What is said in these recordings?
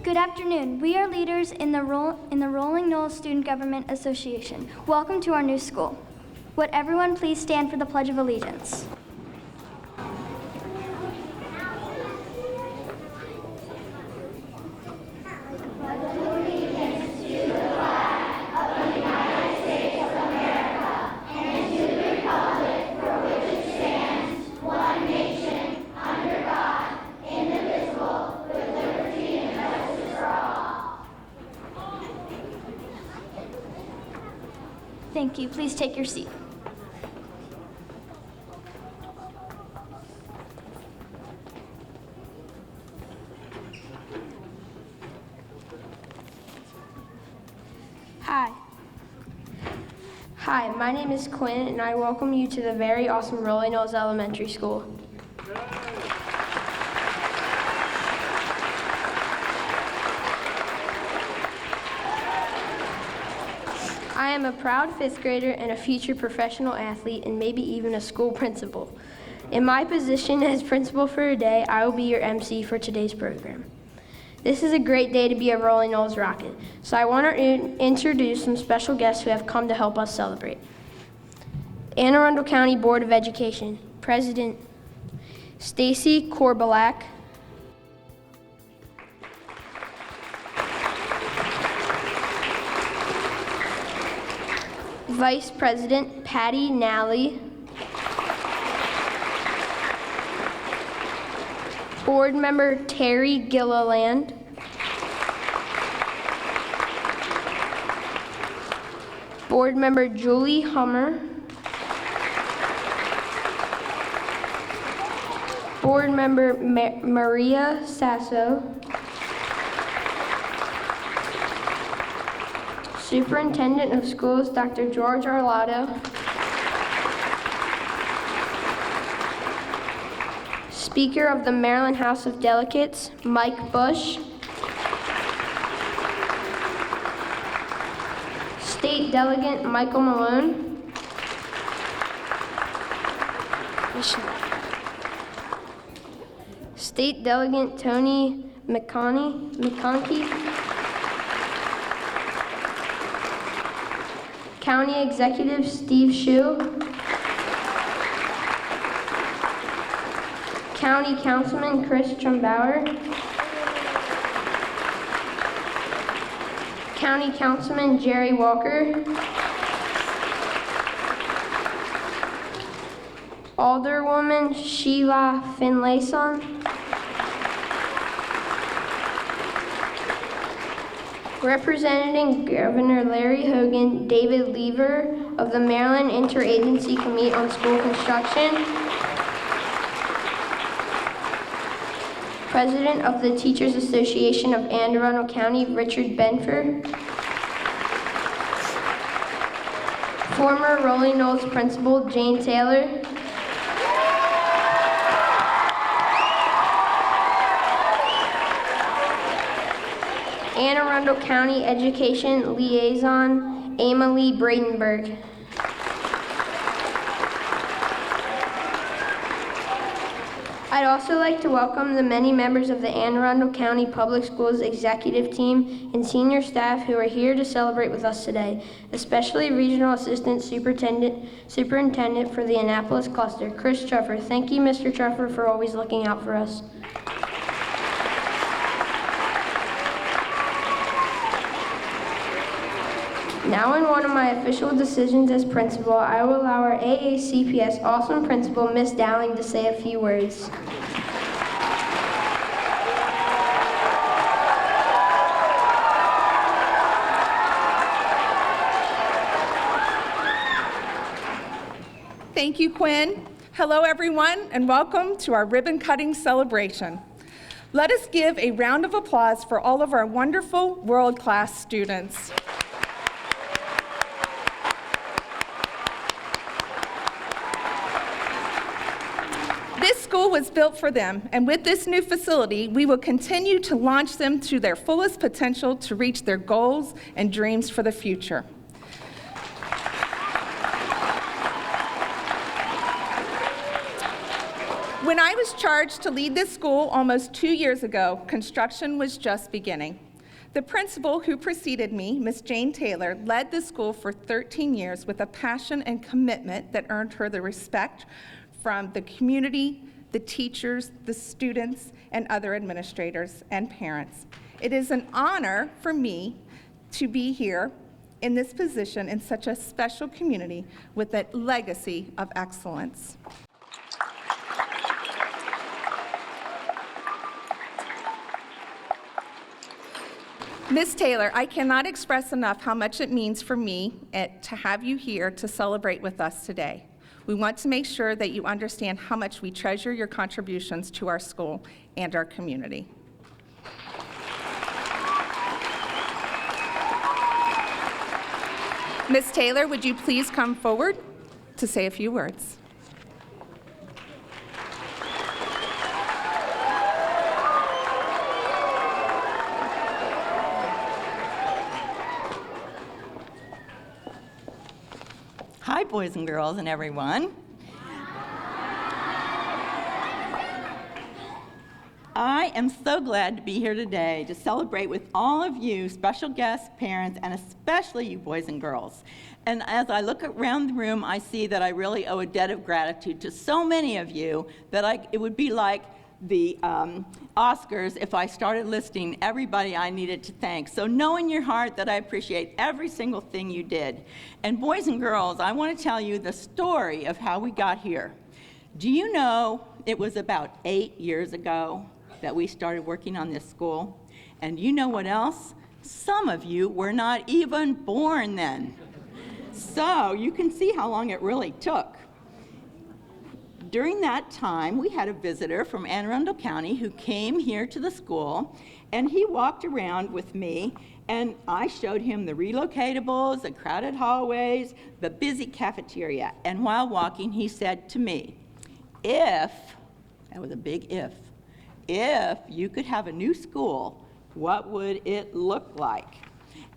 Good afternoon. We are leaders in the Rolling Knolls Student Government Association. Welcome to our new school. Would everyone please stand for the Pledge of Allegiance? Thank you. Please take your seat. Hi, my name is Quinn, and I welcome you to the very awesome Knolls Elementary School. I am a proud fifth grader and a future professional athlete and maybe even a school principal. In my position as principal for a day, I will be your MC for today's program. This is a great day to be a Rolling Knolls Rocket, so I want to introduce some special guests who have come to help us celebrate. Anne Arundel County Board of Education, President Stacy Korbalak, Vice President Patty Nally, Board Member Terry Gilliland, Board Member Julie Hummer, Board Member Maria Sasso, Superintendent of Schools Dr. George Arlotto, Speaker of the Maryland House of Delegates, Mike Bush, State Delegate Michael Malone, State Delegate Tony McConkey, County Executive Steve Shue, County Councilman Chris Trumbauer, County Councilman Jerry Walker, Alderwoman Sheila Finlayson, representing Governor Larry Hogan, David Lever of the Maryland Interagency Committee on School Construction, President of the Teachers Association of Anne Arundel County, Richard Benford, former Rolling Knolls Principal, Jane Taylor, Anne Arundel County Education Liaison, Emily Bradenberg. I'd also like to welcome the many members of the Anne Arundel County Public Schools executive team and senior staff who are here to celebrate with us today, especially Regional Assistant Superintendent for the Annapolis Cluster, Chris Truffer. Thank you, Mr. Truffer, for always looking out for us. Now, in one of my official decisions as principal, I will allow our AACPS awesome principal, Miss Dowling, to say a few words. Thank you, Quinn. Hello, everyone, and welcome to our ribbon cutting celebration. Let us give a round of applause for all of our wonderful world-class students. This school was built for them, and with this new facility, we will continue to launch them to their fullest potential to reach their goals and dreams for the future. When I was charged to lead this school almost 2 years ago, construction was just beginning. The principal who preceded me, Miss Jane Taylor, led the school for 13 years with a passion and commitment that earned her the respect from the community, the teachers, the students, and other administrators and parents. It is an honor for me to be here in this position in such a special community with a legacy of excellence. Ms. Taylor, I cannot express enough how much it means for me to have you here to celebrate with us today. We want to make sure that you understand how much we treasure your contributions to our school and our community. Ms. Taylor, would you please come forward to say a few words? Hi, boys and girls and everyone. I am so glad to be here today to celebrate with all of you, special guests, parents, and especially you boys and girls. And as I look around the room, I see that I really owe a debt of gratitude to so many of you that it would be like the Oscars if I started listing everybody I needed to thank. So know in your heart that I appreciate every single thing you did. And boys and girls, I want to tell you the story of how we got here. Do you know it was about 8 years ago that we started working on this school? And you know what else? Some of you were not even born then. So you can see how long it really took. During that time, we had a visitor from Anne Arundel County who came here to the school, and he walked around with me, and I showed him the relocatables, the crowded hallways, the busy cafeteria. And while walking, he said to me, that was a big if you could have a new school, what would it look like?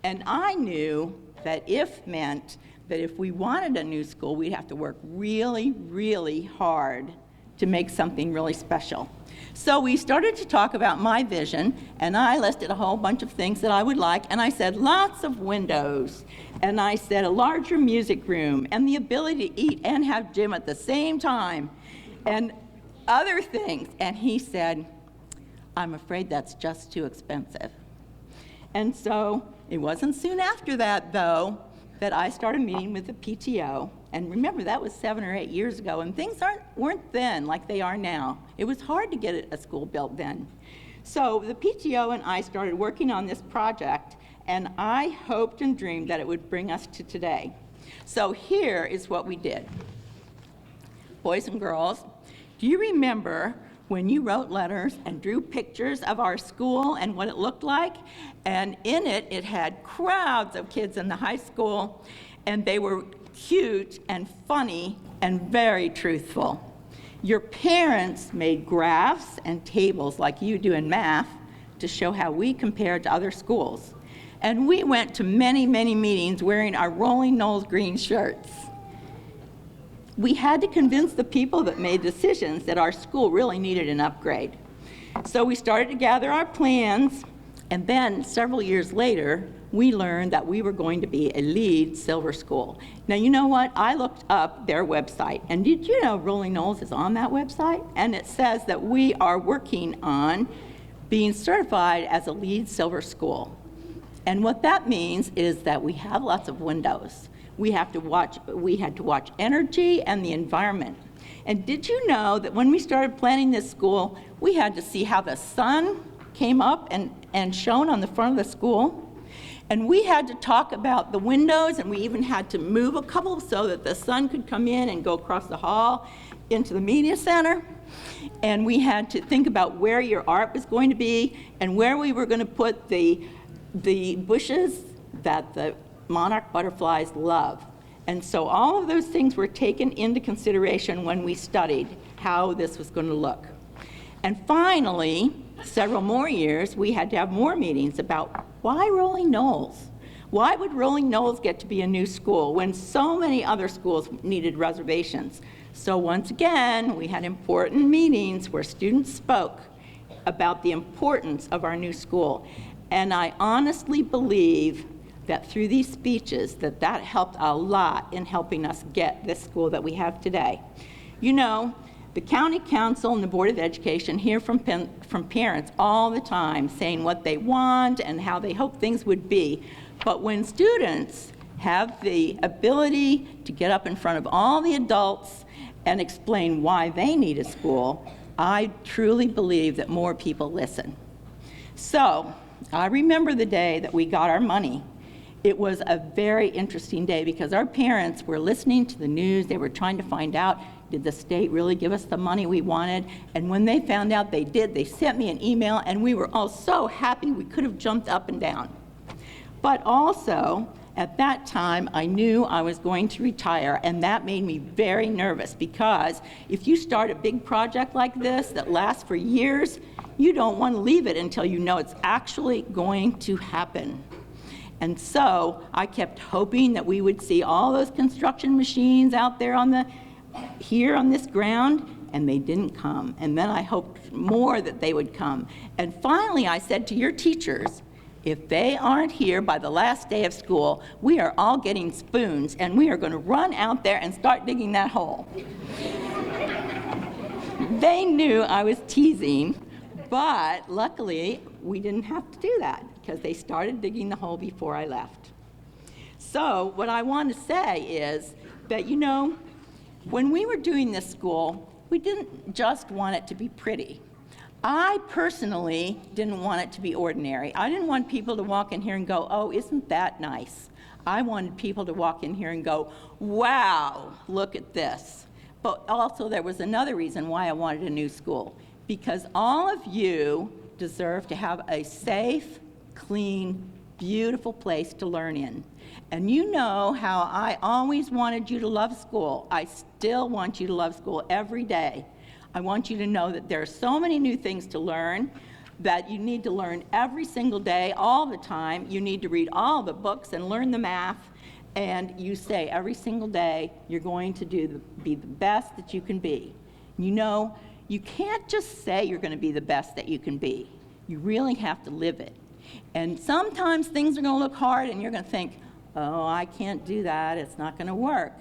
And I knew that if meant that if we wanted a new school, we'd have to work really, really hard to make something really special. So we started to talk about my vision, and I listed a whole bunch of things that I would like, and I said lots of windows, and I said a larger music room, and the ability to eat and have gym at the same time, and other things. And he said, I'm afraid that's just too expensive. And so it wasn't soon after that, though, that I started meeting with the PTO. And remember, that was 7 or 8 years ago, and things weren't then like they are now. It was hard to get a school built then. So the PTO and I started working on this project, and I hoped and dreamed that it would bring us to today. So here is what we did. Boys and girls, do you remember when you wrote letters and drew pictures of our school and what it looked like? And in it, it had crowds of kids in the high school, and they were cute and funny and very truthful. Your parents made graphs and tables like you do in math to show how we compared to other schools. And we went to many, many meetings wearing our Rolling Knolls green shirts. We had to convince the people that made decisions that our school really needed an upgrade. So we started to gather our plans, and then several years later, we learned that we were going to be a LEED Silver School. Now, you know what? I looked up their website, and did you know Rolling Knolls is on that website? And it says that we are working on being certified as a LEED Silver School. And what that means is that we have lots of windows. We had to watch energy and the environment. And did you know that when we started planning this school, we had to see how the sun came up and shone on the front of the school? And we had to talk about the windows, and we even had to move a couple so that the sun could come in and go across the hall into the media center. And we had to think about where your art was going to be and where we were going to put the bushes that the monarch butterflies love. And so all of those things were taken into consideration when we studied how this was going to look. And finally, several more years, we had to have more meetings about why Rolling Knolls? Why would Rolling Knolls get to be a new school when so many other schools needed reservations? So once again, we had important meetings where students spoke about the importance of our new school. And I honestly believe that through these speeches that helped a lot in helping us get this school that we have today. You know, the county council and the Board of Education hear from parents all the time saying what they want and how they hope things would be. But when students have the ability to get up in front of all the adults and explain why they need a school, I truly believe that more people listen. So I remember the day that we got our money. It was a very interesting day because our parents were listening to the news. They were trying to find out, did the state really give us the money we wanted? And when they found out they did, they sent me an email, and we were all so happy we could have jumped up and down. But also, at that time, I knew I was going to retire, and that made me very nervous because if you start a big project like this that lasts for years, you don't want to leave it until you know it's actually going to happen. And so I kept hoping that we would see all those construction machines out there here on this ground, and they didn't come. And then I hoped more that they would come. And finally I said to your teachers, if they aren't here by the last day of school, we are all getting spoons and we are going to run out there and start digging that hole. They knew I was teasing, but luckily we didn't have to do that because they started digging the hole before I left. So what I want to say is that, you know, when we were doing this school, we didn't just want it to be pretty. I personally didn't want it to be ordinary. I didn't want people to walk in here and go, oh, isn't that nice? I wanted people to walk in here and go, wow, look at this. But also there was another reason why I wanted a new school, because all of you deserve to have a safe, clean, beautiful place to learn in. And you know how I always wanted you to love school. I still want you to love school every day. I want you to know that there are so many new things to learn, that you need to learn every single day, all the time. You need to read all the books and learn the math. And you say every single day, you're going to be the best that you can be. You know, you can't just say you're going to be the best that you can be. You really have to live it. And sometimes things are going to look hard and you're going to think, oh, I can't do that, it's not going to work.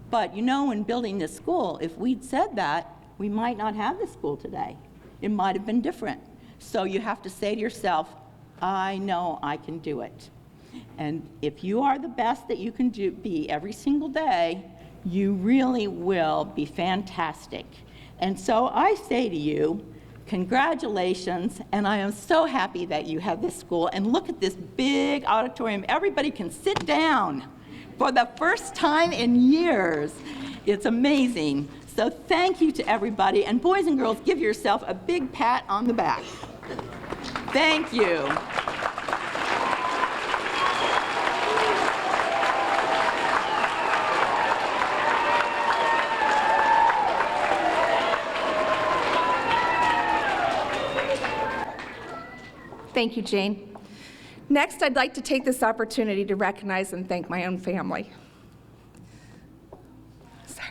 But you know, in building this school, if we'd said that, we might not have this school today. It might have been different. So you have to say to yourself, I know I can do it. And if you are the best that you can be every single day, you really will be fantastic. And so I say to you, congratulations, and I am so happy that you have this school. And look at this big auditorium. Everybody can sit down for the first time in years. It's amazing. So thank you to everybody. And boys and girls, give yourself a big pat on the back. Thank you. Thank you, Jane. Next, I'd like to take this opportunity to recognize and thank my own family. Sorry.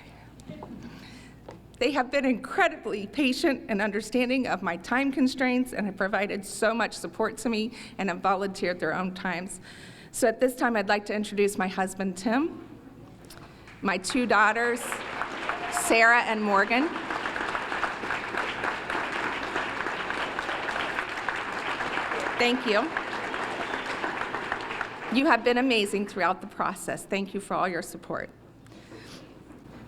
They have been incredibly patient and understanding of my time constraints and have provided so much support to me and have volunteered their own times. So at this time, I'd like to introduce my husband, Tim, my two daughters, Sarah and Morgan, thank you. You have been amazing throughout the process. Thank you for all your support.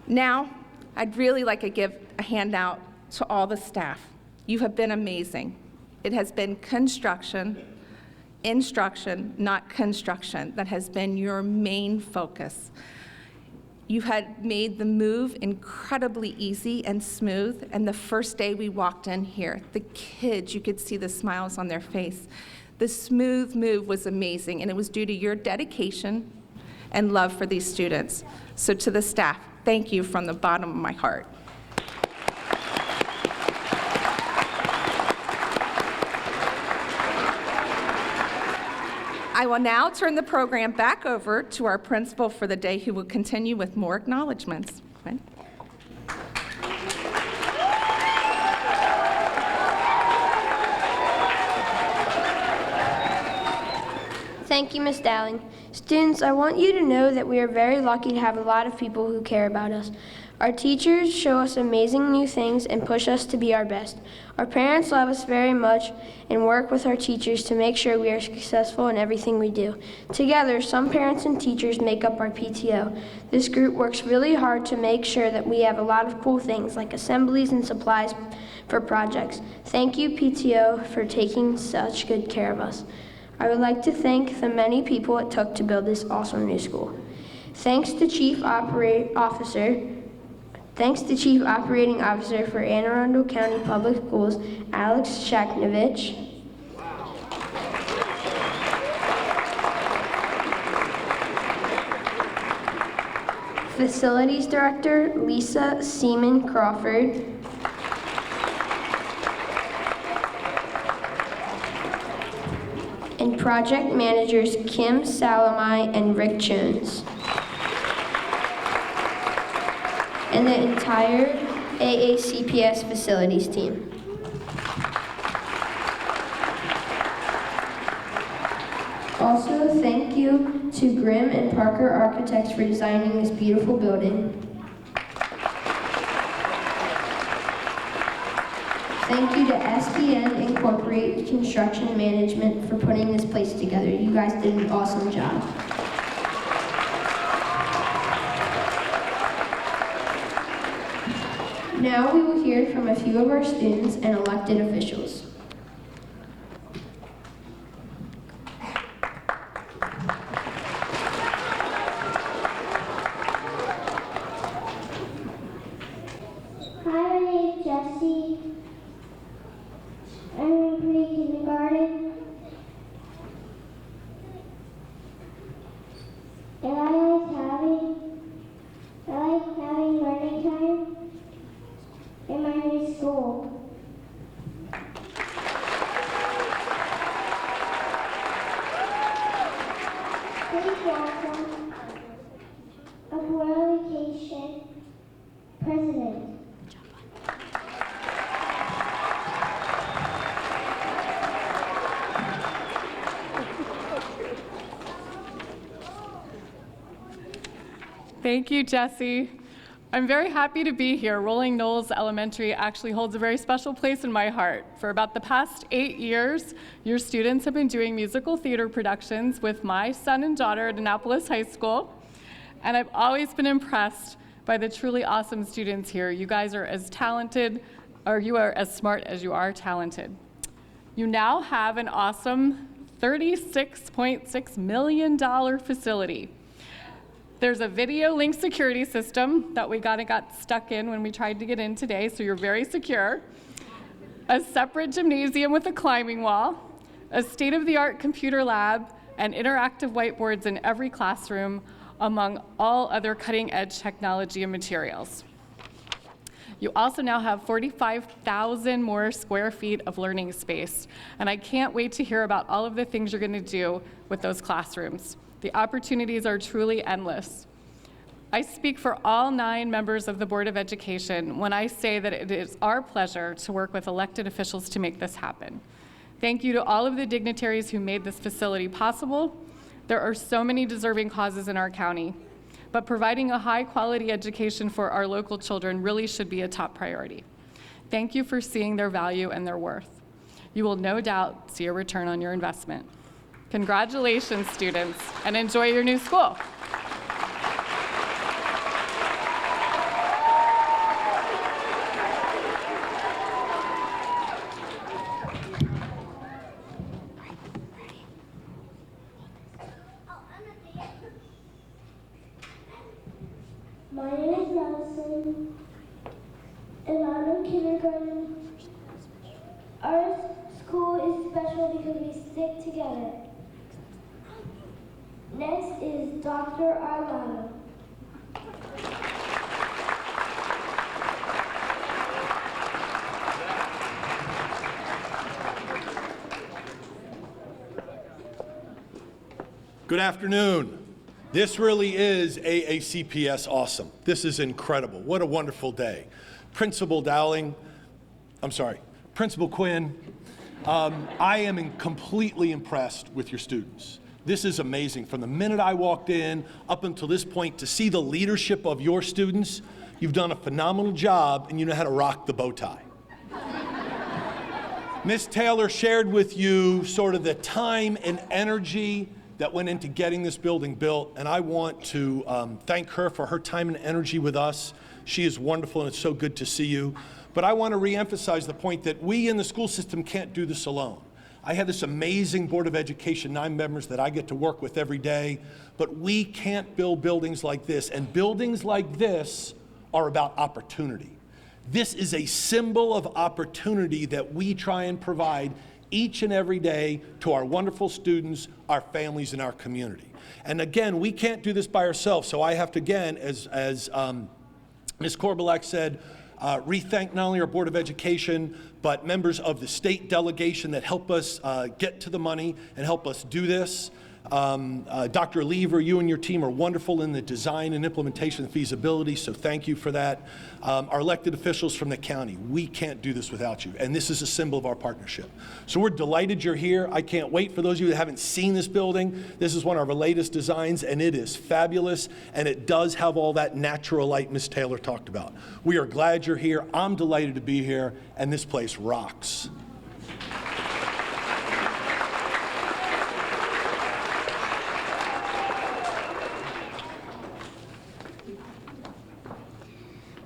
Now, I'd really like to give a handout to all the staff. You have been amazing. It has been construction, instruction, not construction, that has been your main focus. You had made the move incredibly easy and smooth, and the first day we walked in here, the kids, you could see the smiles on their face. The smooth move was amazing, and it was due to your dedication and love for these students. So to the staff, thank you from the bottom of my heart. I will now turn the program back over to our principal for the day, who will continue with more acknowledgments. Right? Thank you, Ms. Dowling. Students, I want you to know that we are very lucky to have a lot of people who care about us. Our teachers show us amazing new things and push us to be our best. Our parents love us very much and work with our teachers to make sure we are successful in everything we do. Together, some parents and teachers make up our PTO. This group works really hard to make sure that we have a lot of cool things like assemblies and supplies for projects. Thank you, PTO, for taking such good care of us. I would like to thank the many people it took to build this awesome new school. Thanks to Chief Operating Officer for Anne Arundel County Public Schools, Alex Shaknovich. Facilities Director, Lisa Seaman Crawford. And Project Managers Kim Salamai and Rick Jones. And the entire AACPS facilities team. Also, thank you to Grimm and Parker Architects for designing this beautiful building. Thank you to SPN Incorporated Construction Management for putting this place together. You guys did an awesome job. Now we will hear from a few of our students and elected officials. Hi, my name is Jessie. I'm in pre-kindergarten. And I like having learning time in my new school. Please welcome a Royal Vacation President. Thank you, Jessie. I'm very happy to be here. Rolling Knolls Elementary actually holds a very special place in my heart. For about the past 8 years, your students have been doing musical theater productions with my son and daughter at Annapolis High School, and I've always been impressed by the truly awesome students here. You guys are as talented, or you are as smart as you are talented. You now have an awesome $36.6 million facility. There's a video link security system that we got stuck in when we tried to get in today, so you're very secure. A separate gymnasium with a climbing wall, a state-of-the-art computer lab, and interactive whiteboards in every classroom, among all other cutting-edge technology and materials. You also now have 45,000 more square feet of learning space, and I can't wait to hear about all of the things you're going to do with those classrooms. The opportunities are truly endless. I speak for all 9 members of the Board of Education when I say that it is our pleasure to work with elected officials to make this happen. Thank you to all of the dignitaries who made this facility possible. There are so many deserving causes in our county, but providing a high-quality education for our local children really should be a top priority. Thank you for seeing their value and their worth. You will no doubt see a return on your investment. Congratulations, students, and enjoy your new school. My name is Madison, and I'm in kindergarten. Our school is special because we stick together. Next is Dr. Arlano. Good afternoon. This really is AACPS awesome. This is incredible. What a wonderful day. Principal Quinn, I am completely impressed with your students. This is amazing. From the minute I walked in up until this point, to see the leadership of your students, you've done a phenomenal job and you know how to rock the bow tie. Ms. Taylor shared with you sort of the time and energy that went into getting this building built, and I want to thank her for her time and energy with us. She is wonderful, and it's so good to see you. But I want to reemphasize the point that we in the school system can't do this alone. I have this amazing Board of Education, 9 members that I get to work with every day, but we can't build buildings like this, and buildings like this are about opportunity. This is a symbol of opportunity that we try and provide each and every day to our wonderful students, our families, and our community. And again, we can't do this by ourselves, so I have to, again, as Ms. Korbalak said, re-thank not only our Board of Education, but members of the state delegation that help us get to the money and help us do this. Dr. Lever, you and your team are wonderful in the design and implementation and feasibility, so thank you for that. Our elected officials from the county, we can't do this without you, and this is a symbol of our partnership. So we're delighted you're here. I can't wait for those of you that haven't seen this building. This is one of our latest designs, and it is fabulous, and it does have all that natural light Ms. Taylor talked about. We are glad you're here. I'm delighted to be here, and this place rocks.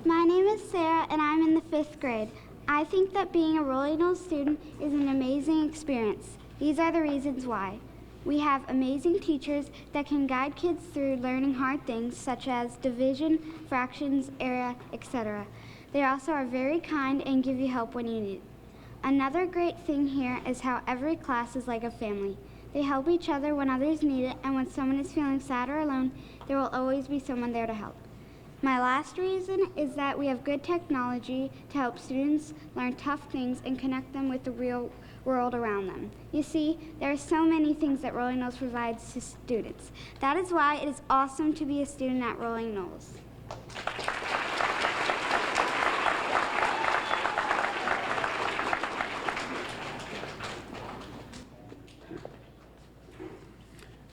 My name is Sarah, and I'm in the 5th grade. I think that being a Rolling Knolls student is an amazing experience. These are the reasons why. We have amazing teachers that can guide kids through learning hard things such as division, fractions, area, etc. They also are very kind and give you help when you need it. Another great thing here is how every class is like a family. They help each other when others need it, and when someone is feeling sad or alone, there will always be someone there to help. My last reason is that we have good technology to help students learn tough things and connect them with the real world around them. You see, there are so many things that Rolling Knolls provides to students. That is why it is awesome to be a student at Rolling Knolls.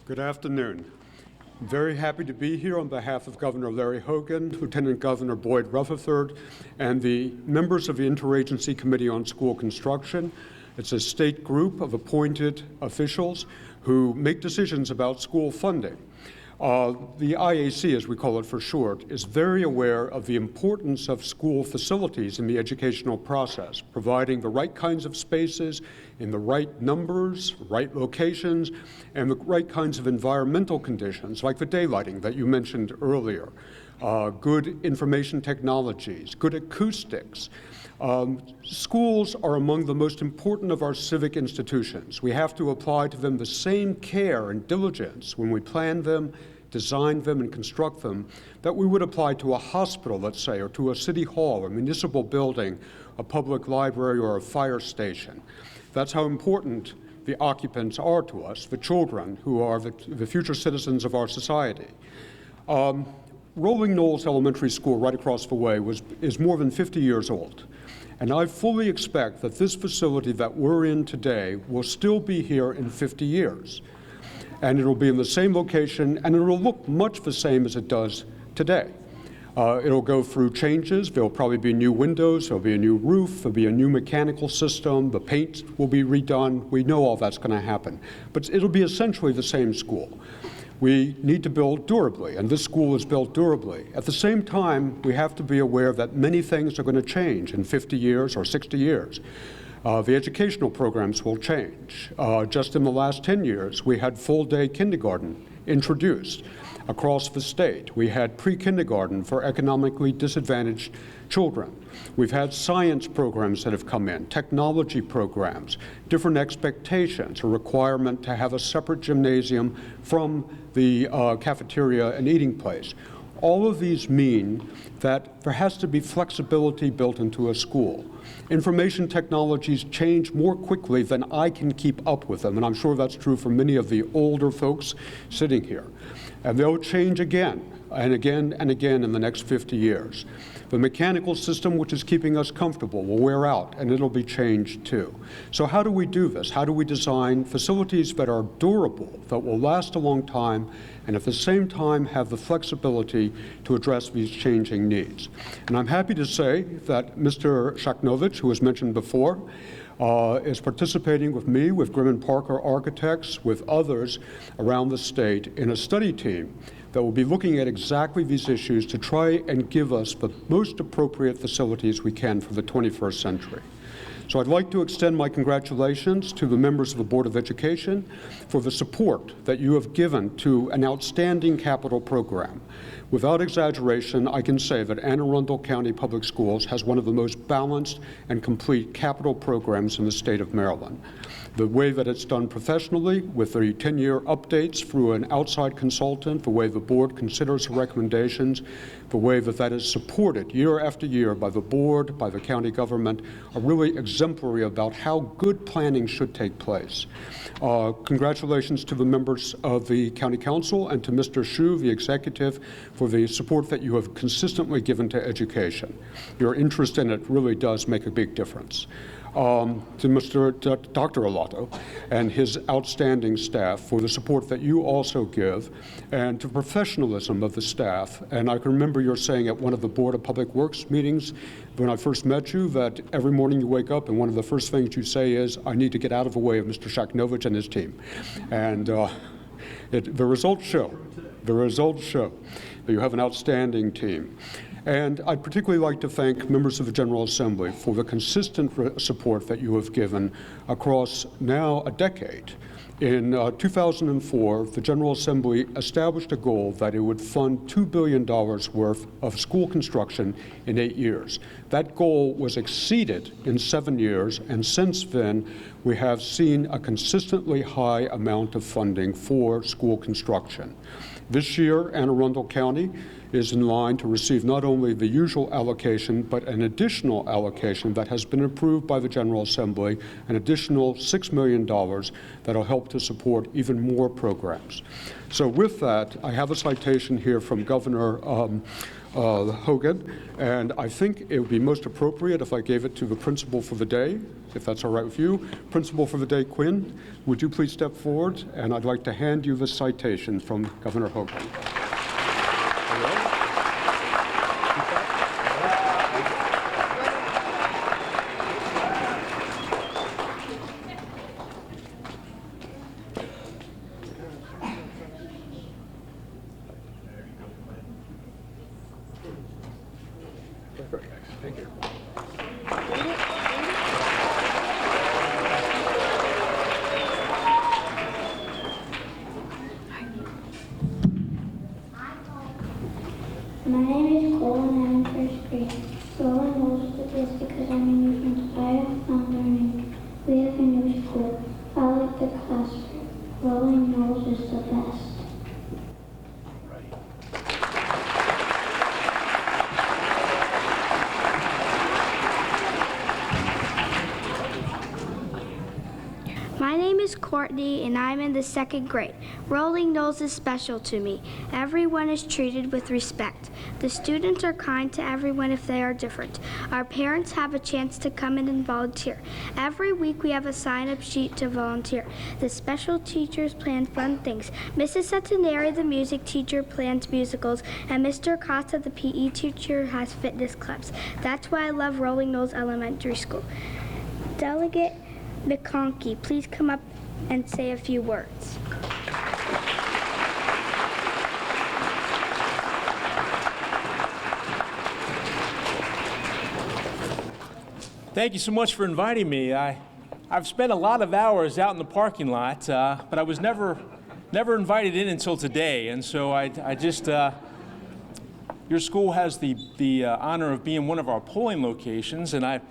Good afternoon. I'm very happy to be here on behalf of Governor Larry Hogan, Lieutenant Governor Boyd Rutherford, and the members of the Interagency Committee on School Construction. It's a state group of appointed officials who make decisions about school funding. The IAC, as we call it for short, is very aware of the importance of school facilities in the educational process, providing the right kinds of spaces in the right numbers, right locations, and the right kinds of environmental conditions, like the daylighting that you mentioned earlier, good information technologies, good acoustics. Schools are among the most important of our civic institutions. We have to apply to them the same care and diligence when we plan them, design them, and construct them that we would apply to a hospital, let's say, or to a city hall, a municipal building, a public library, or a fire station. That's how important the occupants are to us, the children who are the future citizens of our society. Rolling Knolls Elementary School right across the way is more than 50 years old. And I fully expect that this facility that we're in today will still be here in 50 years. And it'll be in the same location, and it'll look much the same as it does today. It'll go through changes. There'll probably be new windows, there'll be a new roof, there'll be a new mechanical system, the paint will be redone. We know all that's going to happen. But it'll be essentially the same school. We need to build durably, and this school is built durably. At the same time, we have to be aware that many things are going to change in 50 years or 60 years. The educational programs will change. Just in the last 10 years, we had full-day kindergarten introduced across the state. We had pre-kindergarten for economically disadvantaged children. We've had science programs that have come in, technology programs, different expectations, a requirement to have a separate gymnasium from the cafeteria and eating place. All of these mean that there has to be flexibility built into a school. Information technologies change more quickly than I can keep up with them, and I'm sure that's true for many of the older folks sitting here. And they'll change again and again and again in the next 50 years. The mechanical system, which is keeping us comfortable, will wear out, and it'll be changed too. So how do we do this? How do we design facilities that are durable, that will last a long time, and at the same time have the flexibility to address these changing needs? And I'm happy to say that Mr. Shaknovich, who was mentioned before, is participating with me, with Grimm & Parker Architects, with others around the state in a study team that will be looking at exactly these issues to try and give us the most appropriate facilities we can for the 21st century. So I'd like to extend my congratulations to the members of the Board of Education for the support that you have given to an outstanding capital program. Without exaggeration, I can say that Anne Arundel County Public Schools has one of the most balanced and complete capital programs in the state of Maryland. The way that it's done professionally, with the 10-year updates through an outside consultant, the way the board considers the recommendations, the way that that is supported year after year by the board, by the county government, are really exemplary about how good planning should take place. Congratulations to the members of the County Council and to Mr. Hsu, the executive, for the support that you have consistently given to education. Your interest in it really does make a big difference. To Dr. Alato and his outstanding staff for the support that you also give, and to professionalism of the staff. And I can remember you saying at one of the Board of Public Works meetings when I first met you that every morning you wake up and one of the first things you say is, I need to get out of the way of Mr. Shaknovich and his team. And the results show. The results show that you have an outstanding team. And I'd particularly like to thank members of the General Assembly for the consistent support that you have given across now a decade. In 2004, the General Assembly established a goal that it would fund $2 billion worth of school construction in 8 years. That goal was exceeded in 7 years, and since then, we have seen a consistently high amount of funding for school construction. This year, Anne Arundel County is in line to receive not only the usual allocation, but an additional allocation that has been approved by the General Assembly, an additional $6 million that will help to support even more programs. So with that, I have a citation here from Governor Hogan, and I think it would be most appropriate if I gave it to the principal for the day, if that's all right with you. Principal for the day, Quinn, would you please step forward? And I'd like to hand you the citation from Governor Hogan. Thank you. My name is Cole and I'm in first grade. Rolling Knolls did this because I'm a new principal. I have fun learning. We have a new school. I like the classroom. Rolling Knolls is the best. My name is Courtney and I'm in the second grade. Rolling Knolls is special to me. Everyone is treated with respect. The students are kind to everyone if they are different. Our parents have a chance to come in and volunteer. Every week we have a sign-up sheet to volunteer. The special teachers plan fun things. Mrs. Centenary, the music teacher, plans musicals, and Mr. Costa, the PE teacher, has fitness clubs. That's why I love Rolling Knolls Elementary School. Delegate McConkey, please come up and say a few words. Thank you so much for inviting me. I've spent a lot of hours out in the parking lot, but I was never invited in until today, and so I just your school has the honor of being one of our polling locations, and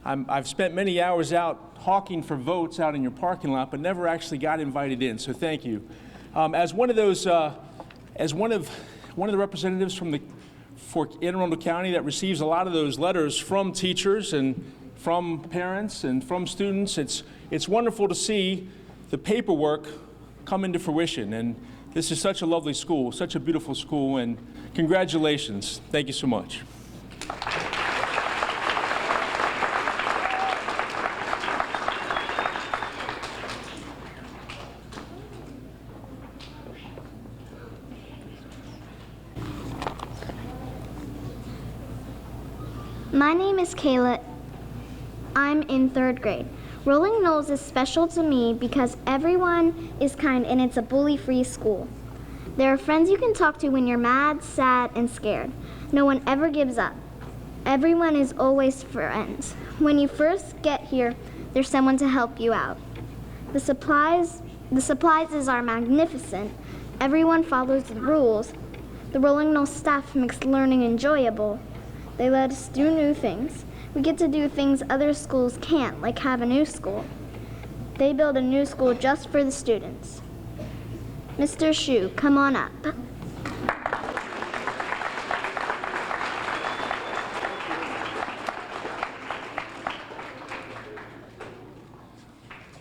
I've spent many hours out hawking for votes out in your parking lot, but never actually got invited in. So thank you. As one of those, as one of the representatives for Anne Arundel County that receives a lot of those letters from teachers and from parents and from students, it's wonderful to see the paperwork come into fruition. And This is such a lovely school, such a beautiful school, and congratulations. Thank you so much. My name is Kayla. I'm in 3rd grade. Rolling Knolls is special to me because everyone is kind and it's a bully-free school. There are friends you can talk to when you're mad, sad, and scared. No one ever gives up. Everyone is always friends. When you first get here, there's someone to help you out. The supplies are magnificent. Everyone follows the rules. The Rolling Knolls staff makes learning enjoyable. They let us do new things. We get to do things other schools can't, like have a new school. They build a new school just for the students. Mr. Shu, come on up.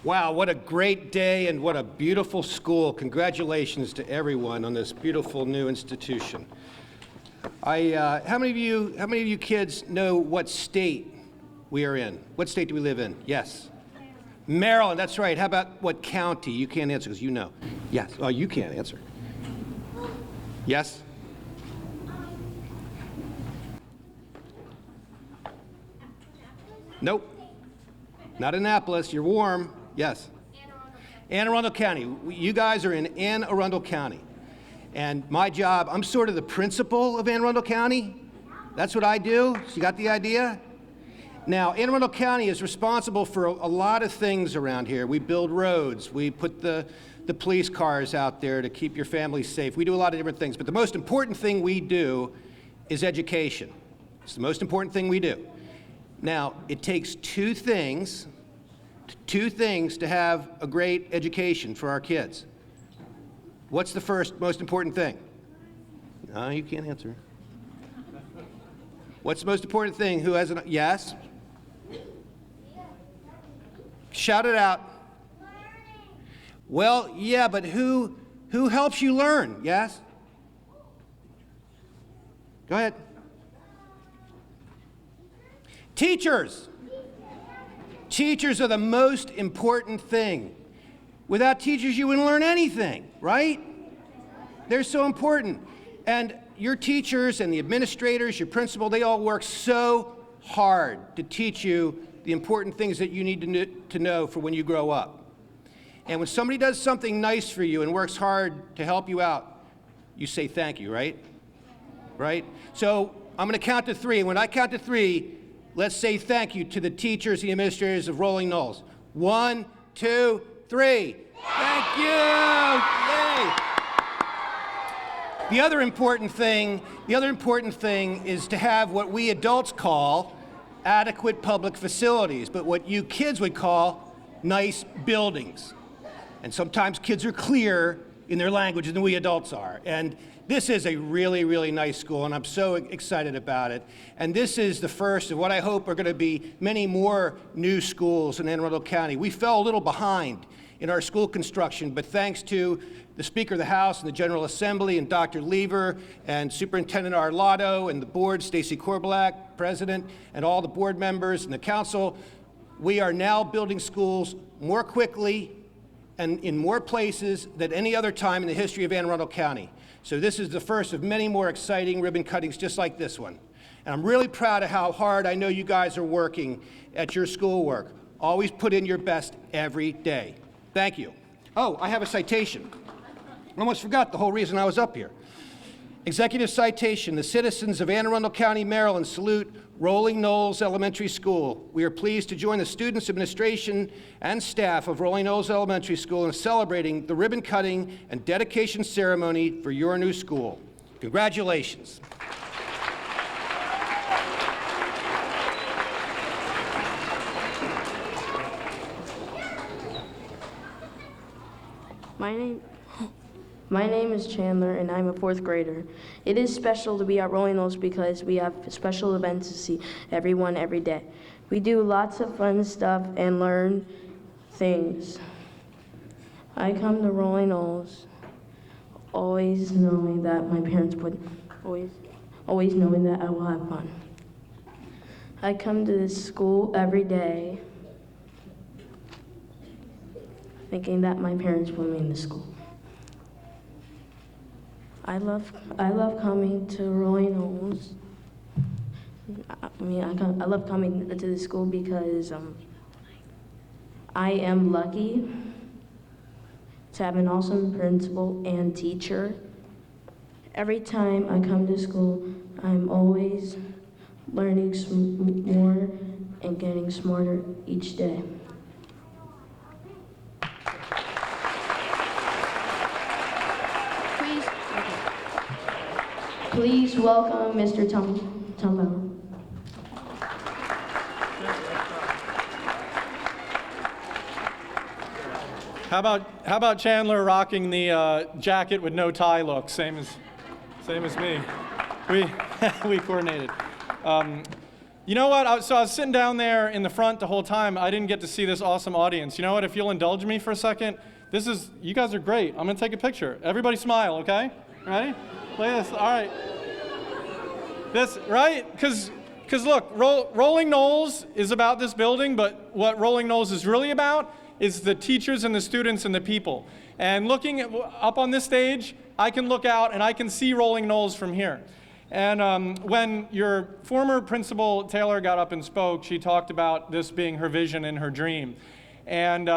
Wow, what a great day and what a beautiful school. Congratulations to everyone on this beautiful new institution. How many of you kids know what state we are in? What state do we live in? Yes. Maryland, that's right. How about what county? You can't answer because you know. Yes. Oh, you can't answer. Yes? Nope. Not Annapolis. You're warm. Yes. Anne Arundel County. You guys are in Anne Arundel County. And my job, I'm sort of the principal of Anne Arundel County. That's what I do. So you got the idea? Now, Anne Arundel County is responsible for a lot of things around here. We build roads. We put the police cars out there to keep your family safe. We do a lot of different things. But the most important thing we do is education. It's the most important thing we do. Now, it takes two things to have a great education for our kids. What's the first most important thing? No, you can't answer. What's the most important thing? Who has an yes? Shout it out. Well, yeah, but who helps you learn? Yes? Go ahead. Teachers. Teachers are the most important thing. Without teachers, you wouldn't learn anything, right? They're so important. And your teachers and the administrators, your principal, they all work so hard to teach you the important things that you need to know for when you grow up. And when somebody does something nice for you and works hard to help you out, you say thank you, right? Right? So I'm going to count to 3. And when I count to 3, let's say thank you to the teachers and administrators of Rolling Knolls. 1, 2, 3. Thank you! Yay! The other important thing is to have what we adults call adequate public facilities, but what you kids would call nice buildings. And sometimes kids are clearer in their language than we adults are. And this is a really, really nice school, and I'm so excited about it. And this is the first of what I hope are going to be many more new schools in Anne Arundel County. We fell a little behind in our school construction, but thanks to the Speaker of the House and the General Assembly and Dr. Lever and Superintendent Arlotto and the board, Stacy Korbelak, President, and all the board members and the council, we are now building schools more quickly and in more places than any other time in the history of Anne Arundel County. So this is the first of many more exciting ribbon cuttings just like this one. And I'm really proud of how hard I know you guys are working at your schoolwork. Always put in your best every day. Thank you. Oh, I have a citation. I almost forgot the whole reason I was up here. Executive citation. The citizens of Anne Arundel County, Maryland salute Rolling Knolls Elementary School. We are pleased to join the students, administration, and staff of Rolling Knolls Elementary School in celebrating the ribbon cutting and dedication ceremony for your new school. Congratulations. My name is Chandler, and I'm a 4th grader. It is special to be at Rolling Knolls because we have special events to see everyone every day. We do lots of fun stuff and learn things. I come to Rolling Knolls always knowing that my parents would always knowing that I will have fun. I come to this school every day thinking that my parents put me in this school. I love coming to Rolling Knolls. I love coming to this school because I am lucky to have an awesome principal and teacher. Every time I come to school, I'm always learning more and getting smarter each day. Please welcome Mr. Tom Bauer. How about Chandler rocking the jacket with no tie look? Same as me. We coordinated. You know what? So I was sitting down there in the front the whole time. I didn't get to see this awesome audience. You know what? If you'll indulge me for a second, you guys are great. I'm gonna take a picture. Everybody smile, okay? Ready? Look at this. All right. This right? Because look, Rolling Knolls is about this building, but what Rolling Knolls is really about is the teachers and the students and the people. And looking up on this stage, I can look out and I can see Rolling Knolls from here. And when your former principal, Taylor, got up and spoke, she talked about this being her vision and her dream. And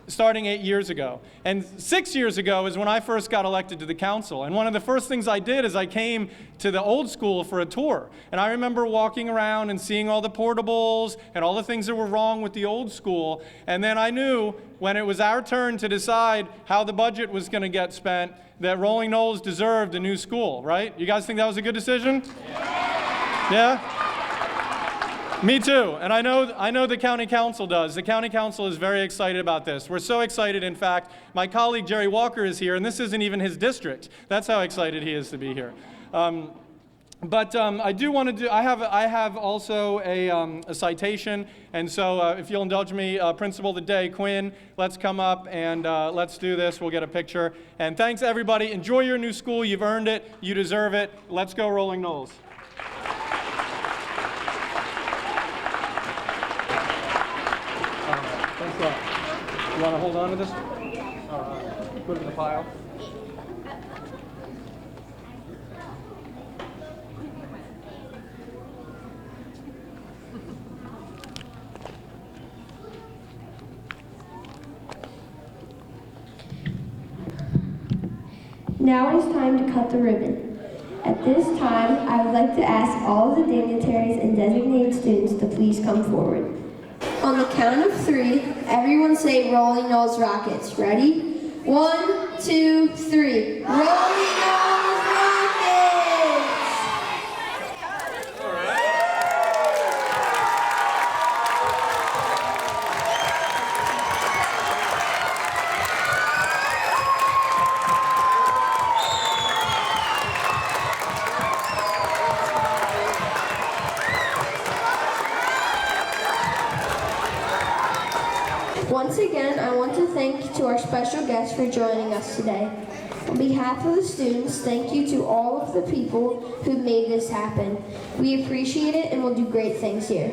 starting 8 years ago. And 6 years ago is when I first got elected to the council. And one of the first things I did is I came to the old school for a tour. And I remember walking around and seeing all the portables and all the things that were wrong with the old school. And then I knew when it was our turn to decide how the budget was going to get spent that Rolling Knolls deserved a new school, right? You guys think that was a good decision? Yeah? Me too, and I know the county council does. The county council is very excited about this. We're so excited, in fact, my colleague Jerry Walker is here, and this isn't even his district. That's how excited he is to be here. I do want to do, I have also a citation, and so if you'll indulge me, Principal of the Day, Quinn, let's come up and let's do this. We'll get a picture. And thanks, everybody. Enjoy your new school. You've earned it. You deserve it. Let's go, Rolling Knolls. You want to hold on to this? Put it in the pile. Now it is time to cut the ribbon. At this time, I would like to ask all of the dignitaries and designated students to please come forward. On the count of 3, everyone say Rolling Knolls Rockets. Ready? 1, 2, 3. Rolling Knolls Rockets! Once again, I want to thank to our special guests for joining us today. On behalf of the students, thank you to all of the people who made this happen. We appreciate it and will do great things here.